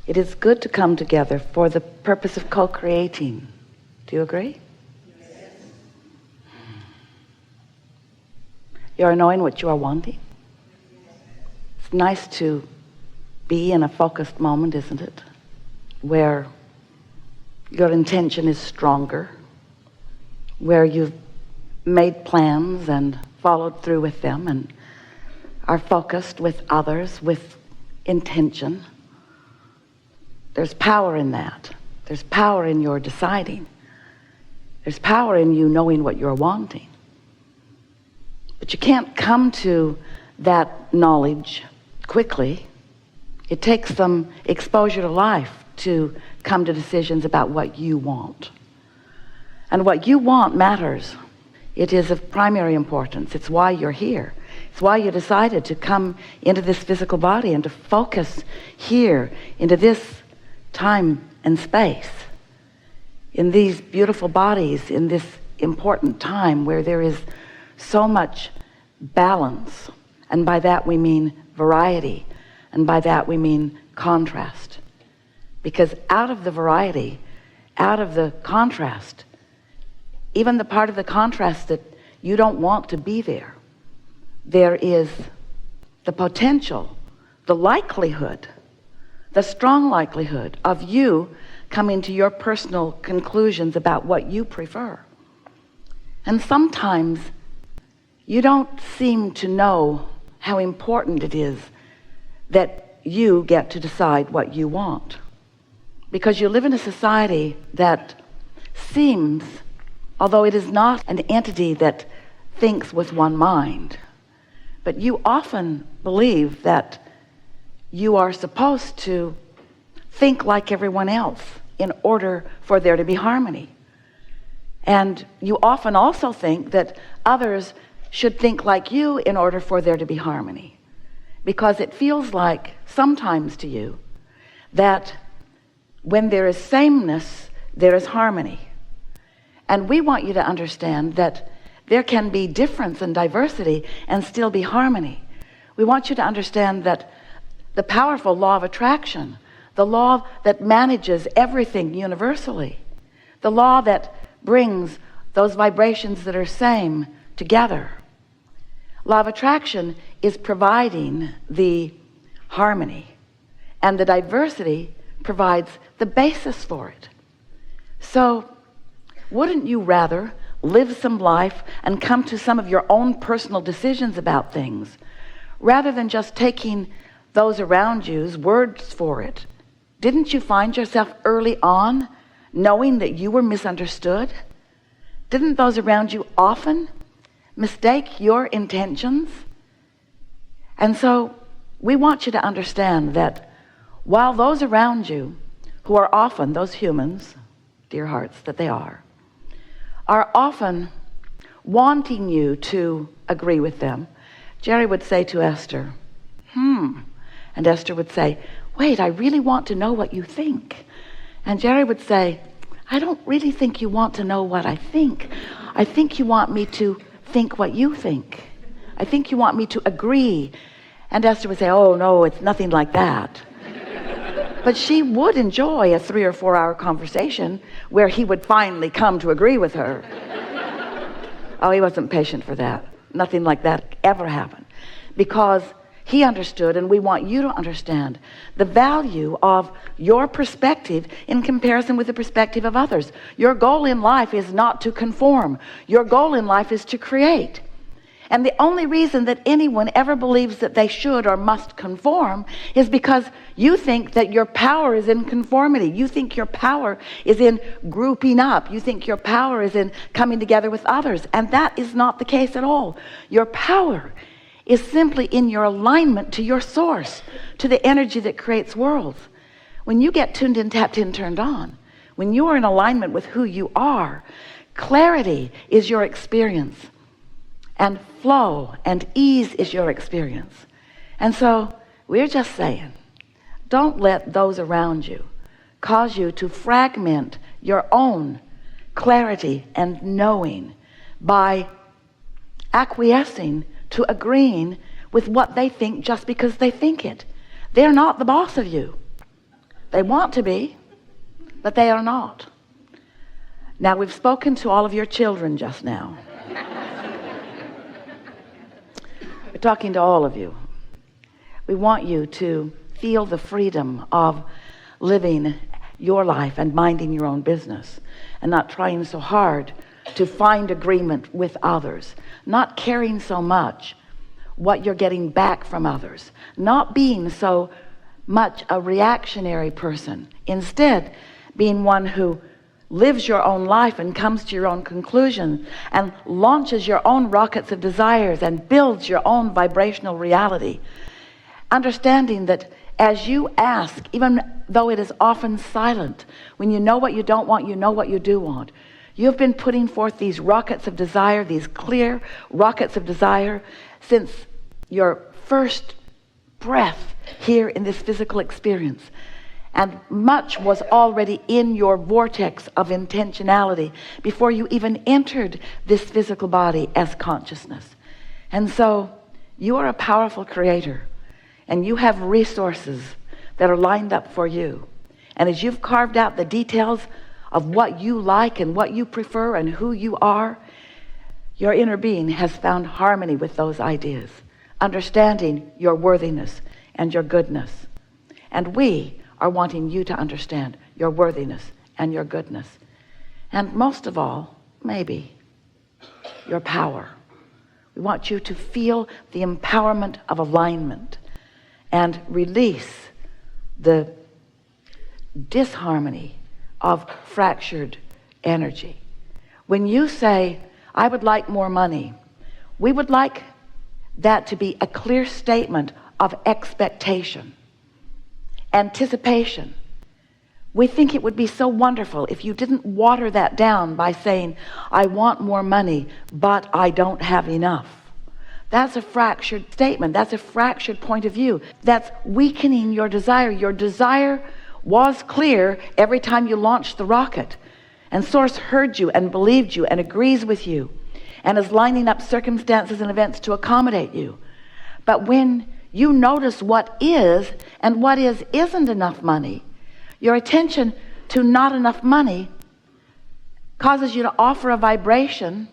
It is good to come together for the purpose of co-creating. Do you agree? Yes. You are knowing what you are wanting. It's nice to be in a focused moment, isn't it? Where your intention is stronger, where you've made plans and followed through with them and are focused with others with intention. There's power in that. There's power in your deciding. There's power in you knowing what you're wanting. But you can't come to that knowledge quickly. It takes some exposure to life to come to decisions about what you want. And what you want matters. It is of primary importance. It's why you're here. It's why you decided to come into this physical body and to focus here into this time and space, in these beautiful bodies, in this important time where there is so much balance. And by that we mean variety. And by that we mean contrast. Because out of the variety, out of the contrast, even the part of the contrast that you don't want to be there, there is the potential, the likelihood, the strong likelihood of you coming to your personal conclusions about what you prefer. And sometimes you don't seem to know how important it is that you get to decide what you want. Because you live in a society that seems, although it is not an entity that thinks with one mind, but you often believe that you are supposed to think like everyone else in order for there to be harmony. And you often also think that others should think like you in order for there to be harmony. Because it feels like sometimes to you that when there is sameness, there is harmony. And we want you to understand that there can be difference and diversity and still be harmony. We want you to understand that the powerful law of attraction, the law that manages everything universally, the law that brings those vibrations that are same together. Law of attraction is providing the harmony, and the diversity provides the basis for it. So wouldn't you rather live some life and come to some of your own personal decisions about things rather than just taking those around you's words for it? Didn't you find yourself early on knowing that you were misunderstood? Didn't those around you often mistake your intentions? And so we want you to understand that while those around you, who are often those humans, dear hearts that they are often wanting you to agree with them, Jerry would say to Esther, and Esther would say, wait, I really want to know what you think. And Jerry would say, I don't really think you want to know what I think. I think you want me to think what you think. I think you want me to agree. And Esther would say, oh no, it's nothing like that. But she would enjoy a 3 or 4 hour conversation where he would finally come to agree with her. Oh, he wasn't patient for that. Nothing like that ever happened. Because he understood, and we want you to understand, the value of your perspective in comparison with the perspective of others. Your goal in life is not to conform. Your goal in life is to create. And the only reason that anyone ever believes that they should or must conform is because you think that your power is in conformity. You think your power is in grouping up. You think your power is in coming together with others. And that is not the case at all. Your power is simply in your alignment to your source, to the energy that creates worlds. When you get tuned in, tapped in, turned on, when you are in alignment with who you are, clarity is your experience. And flow and ease is your experience. And so we're just saying, don't let those around you cause you to fragment your own clarity and knowing by acquiescing to agreeing with what they think just because they think it. They're not the boss of you. They want to be, but they are not. Now, we've spoken to all of your children just now. We're talking to all of you. We want you to feel the freedom of living your life and minding your own business, and not trying so hard to find agreement with others, not caring so much what you're getting back from others, not being so much a reactionary person, instead being one who lives your own life and comes to your own conclusions and launches your own rockets of desires and builds your own vibrational reality, understanding that as you ask, even though it is often silent, when you know what you don't want, you know what you do want. You've been putting forth these rockets of desire, these clear rockets of desire, since your first breath here in this physical experience. And much was already in your vortex of intentionality before you even entered this physical body as consciousness. And so you are a powerful creator, and you have resources that are lined up for you. And as you've carved out the details of what you like and what you prefer and who you are, your inner being has found harmony with those ideas, understanding your worthiness and your goodness. And we are wanting you to understand your worthiness and your goodness. And most of all, maybe, your power. We want you to feel the empowerment of alignment and release the disharmony of fractured energy. When you say, I would like more money, we would like that to be a clear statement of expectation, anticipation. We think it would be so wonderful if you didn't water that down by saying, I want more money, but I don't have enough. That's a fractured statement. That's a fractured point of view. That's weakening your desire. Your desire was clear every time you launched the rocket, and Source heard you and believed you and agrees with you and is lining up circumstances and events to accommodate you. But when you notice what is and what isn't enough money, your attention to not enough money causes you to offer a vibration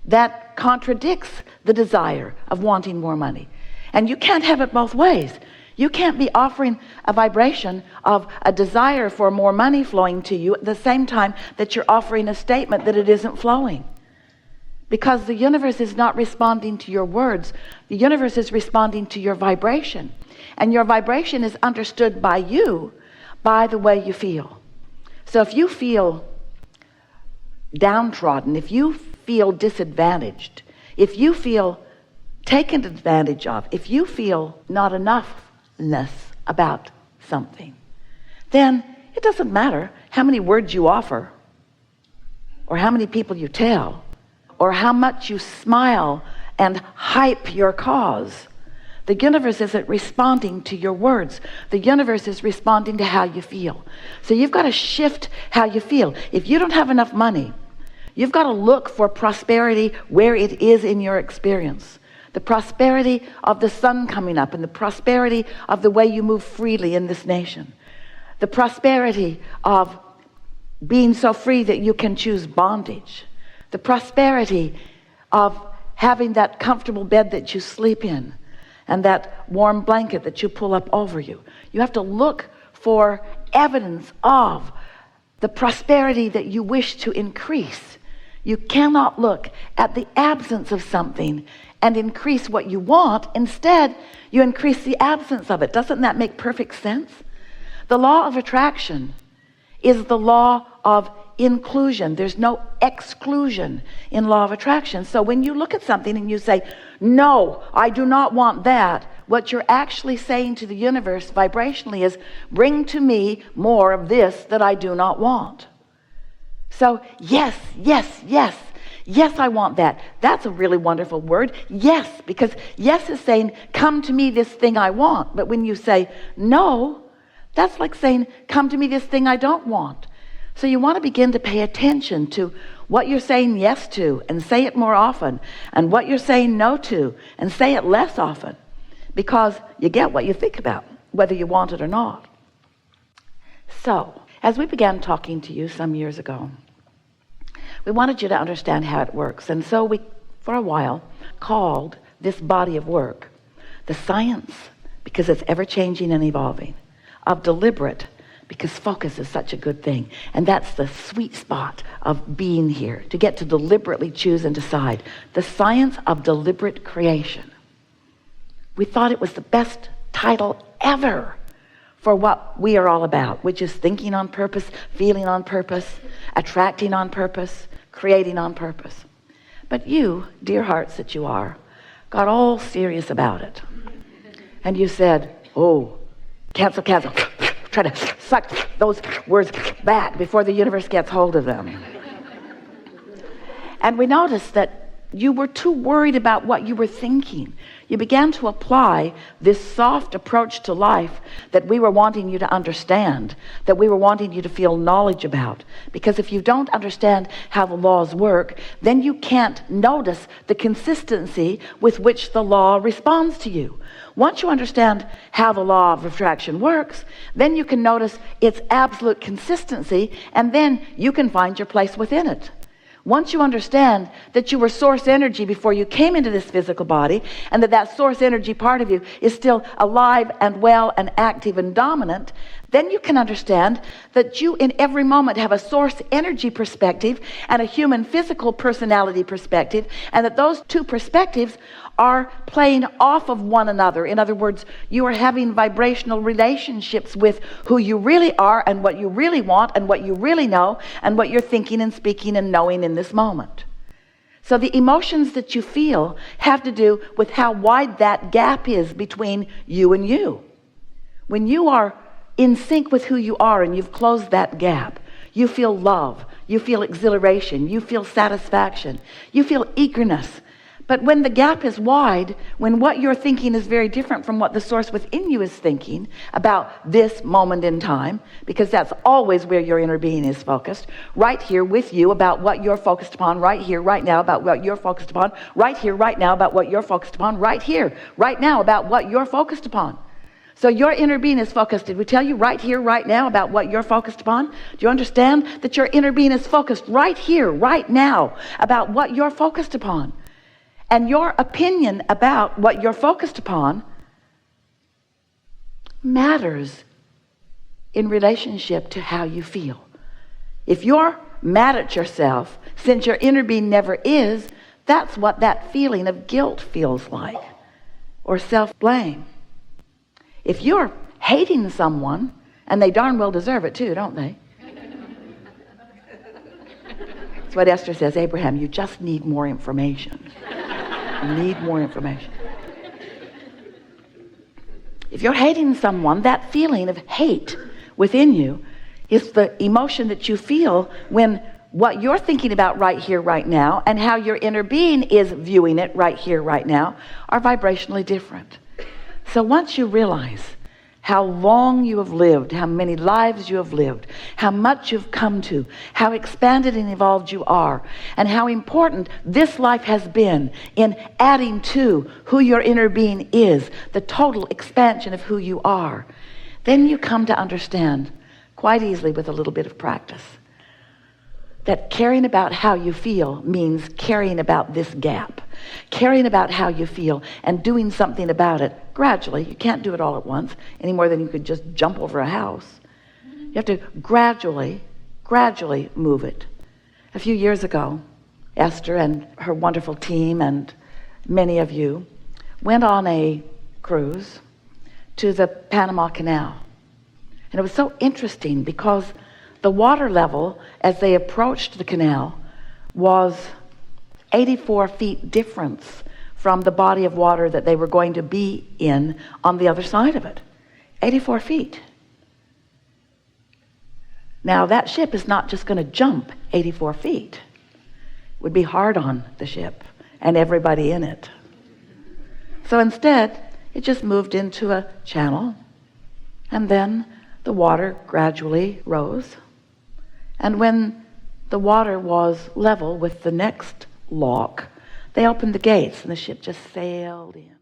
that contradicts the desire of wanting more money. And you can't have it both ways. You can't be offering a vibration of a desire for more money flowing to you at the same time that you're offering a statement that it isn't flowing. Because the universe is not responding to your words. The universe is responding to your vibration. And your vibration is understood by you by the way you feel. So if you feel downtrodden, if you feel disadvantaged, if you feel taken advantage of, if you feel not enoughness about something, then it doesn't matter how many words you offer, or how many people you tell, or how much you smile and hype your cause. The universe isn't responding to your words. The universe is responding to how you feel. So you've got to shift how you feel. If you don't have enough money, you've got to look for prosperity where it is in your experience. The prosperity of the sun coming up, and the prosperity of the way you move freely in this nation. The prosperity of being so free that you can choose bondage. The prosperity of having that comfortable bed that you sleep in, and that warm blanket that you pull up over you. You have to look for evidence of the prosperity that you wish to increase. You cannot look at the absence of something and increase what you want. Instead, you increase the absence of it. Doesn't that make perfect sense? The law of attraction is the law of inclusion. There's no exclusion in law of attraction. So when you look at something and you say, no, I do not want that, what you're actually saying to the universe vibrationally is, bring to me more of this that I do not want. So yes, yes, yes, yes, I want that. That's a really wonderful word. Yes, because yes is saying, come to me this thing I want. But when you say no, that's like saying, come to me this thing I don't want. So you want to begin to pay attention to what you're saying yes to, and say it more often, and what you're saying no to, and say it less often, because you get what you think about, whether you want it or not. So, as we began talking to you some years ago, we wanted you to understand how it works. And so we, for a while, called this body of work the science, because it's ever-changing and evolving, of deliberate, because focus is such a good thing. And that's the sweet spot of being here, to get to deliberately choose and decide. The science of deliberate creation. We thought it was the best title ever for what we are all about, which is thinking on purpose, feeling on purpose, attracting on purpose, creating on purpose. But you, dear hearts that you are, got all serious about it. And you said, oh, cancel. Try to suck those words back before the universe gets hold of them. And we noticed that you were too worried about what you were thinking. You began to apply this soft approach to life that we were wanting you to understand, that we were wanting you to feel knowledge about. Because if you don't understand how the laws work, then you can't notice the consistency with which the law responds to you. Once you understand how the law of attraction works, then you can notice its absolute consistency, and then you can find your place within it. Once you understand that you were source energy before you came into this physical body, and that source energy part of you is still alive and well and active and dominant, then you can understand that you in every moment have a source energy perspective and a human physical personality perspective, and that those two perspectives are playing off of one another. In other words, you are having vibrational relationships with who you really are and what you really want and what you really know and what you're thinking and speaking and knowing in this moment. So the emotions that you feel have to do with how wide that gap is between you and you. When you are in sync with who you are and you've closed that gap, you feel love, you feel exhilaration, you feel satisfaction, you feel eagerness. But when the gap is wide, when what you're thinking is very different from what the source within you is thinking about this moment in time, because that's always where your inner being is focused, right here with you about what you're focused upon, right here, right now about what you're focused upon, right here, right now about what you're focused upon, right here, right now about what you're focused upon. So your inner being is focused. Did we tell you right here, right now about what you're focused upon? Do you understand that your inner being is focused right here, right now about what you're focused upon? And your opinion about what you're focused upon matters in relationship to how you feel. If you're mad at yourself, since your inner being never is, that's what that feeling of guilt feels like, or self-blame. If you're hating someone, and they darn well deserve it too, don't they? That's what Esther says, Abraham, you just need more information. You need more information. If you're hating someone, that feeling of hate within you is the emotion that you feel when what you're thinking about right here, right now, and how your inner being is viewing it right here, right now, are vibrationally different. So once you realize how long you have lived, how many lives you have lived, how much you've come to, how expanded and evolved you are, and how important this life has been in adding to who your inner being is, the total expansion of who you are, then you come to understand quite easily with a little bit of practice that caring about how you feel means caring about this gap, caring about how you feel and doing something about it gradually. You can't do it all at once any more than you could just jump over a house. You have to gradually move it. A few years ago, Esther and her wonderful team and many of you went on a cruise to the Panama Canal. And it was so interesting because the water level as they approached the canal was 84 feet difference from the body of water that they were going to be in on the other side of it. 84 feet. Now that ship is not just going to jump 84 feet. It would be hard on the ship and everybody in it. So instead, it just moved into a channel, and then the water gradually rose. And when the water was level with the next lock, they opened the gates and the ship just sailed in.